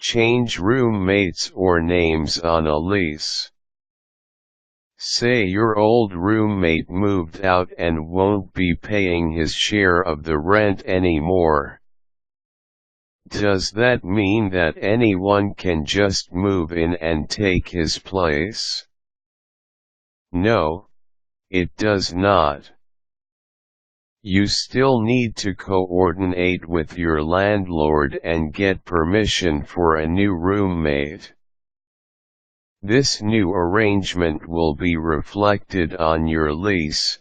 Change roommates or names on a lease. Say your old roommate moved out and won't be paying his share of the rent anymore. Does that mean that anyone can just move in and take his place? No, it does not. You still need to coordinate with your landlord and get permission for a new roommate. This new arrangement will be reflected on your lease,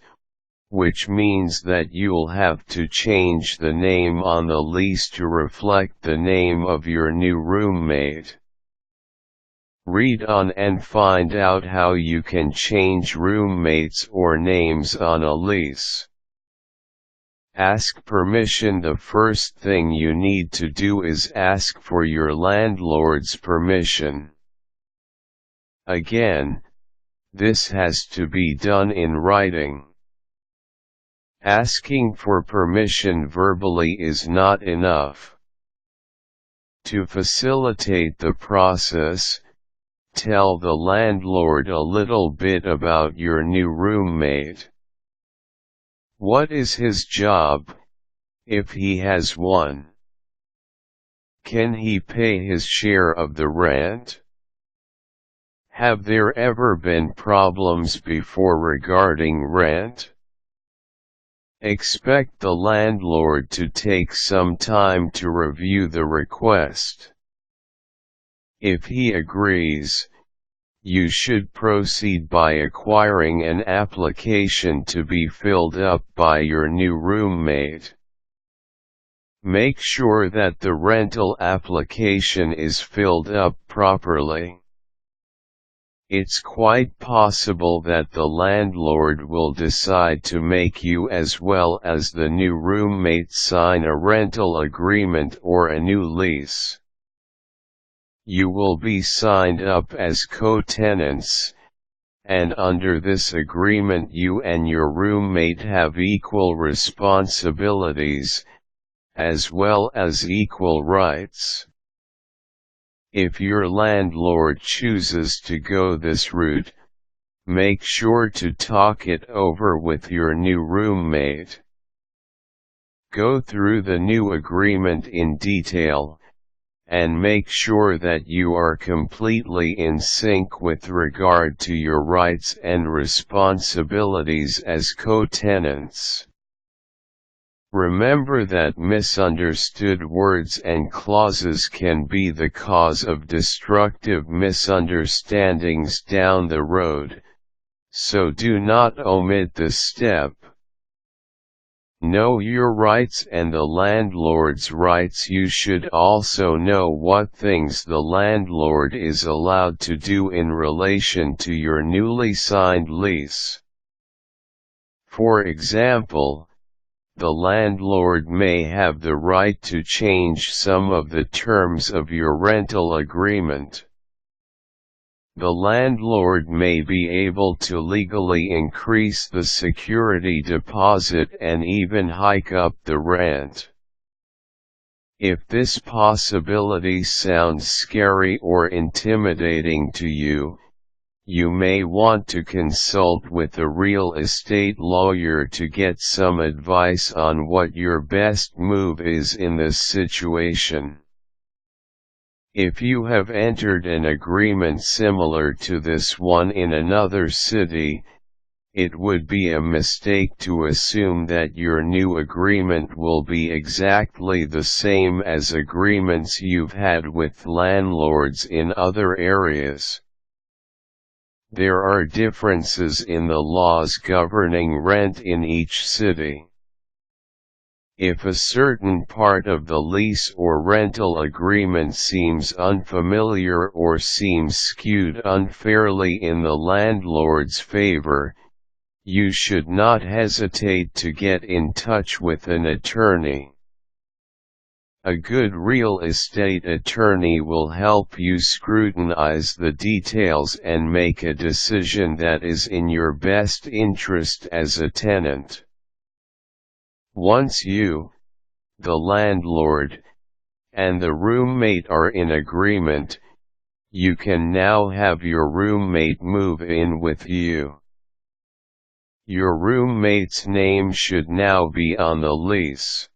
which means that you'll have to change the name on the lease to reflect the name of your new roommate. Read on and find out how you can change roommates or names on a lease. Ask permission. The first thing you need to do is ask for your landlord's permission. Again, this has to be done in writing. Asking for permission verbally is not enough. To facilitate the process, tell the landlord a little bit about your new roommate. What is his job, if he has one? Can he pay his share of the rent? Have there ever been problems before regarding rent? Expect the landlord to take some time to review the request. If he agrees, you should proceed by acquiring an application to be filled up by your new roommate. Make sure that the rental application is filled up properly. It's quite possible that the landlord will decide to make you as well as the new roommate sign a rental agreement or a new lease. You will be signed up as co-tenants, and under this agreement you and your roommate have equal responsibilities, as well as equal rights. If your landlord chooses to go this route, make sure to talk it over with your new roommate. Go through the new agreement in detail, and make sure that you are completely in sync with regard to your rights and responsibilities as co-tenants. Remember that misunderstood words and clauses can be the cause of destructive misunderstandings down the road, so do not omit this step. Know your rights and the landlord's rights. You should also know what things the landlord is allowed to do in relation to your newly signed lease. For example, the landlord may have the right to change some of the terms of your rental agreement. The landlord may be able to legally increase the security deposit and even hike up the rent. If this possibility sounds scary or intimidating to you, you may want to consult with a real estate lawyer to get some advice on what your best move is in this situation. If you have entered an agreement similar to this one in another city, it would be a mistake to assume that your new agreement will be exactly the same as agreements you've had with landlords in other areas. There are differences in the laws governing rent in each city. If a certain part of the lease or rental agreement seems unfamiliar or seems skewed unfairly in the landlord's favor, you should not hesitate to get in touch with an attorney. A good real estate attorney will help you scrutinize the details and make a decision that is in your best interest as a tenant. Once you, the landlord, and the roommate are in agreement, you can now have your roommate move in with you. Your roommate's name should now be on the lease.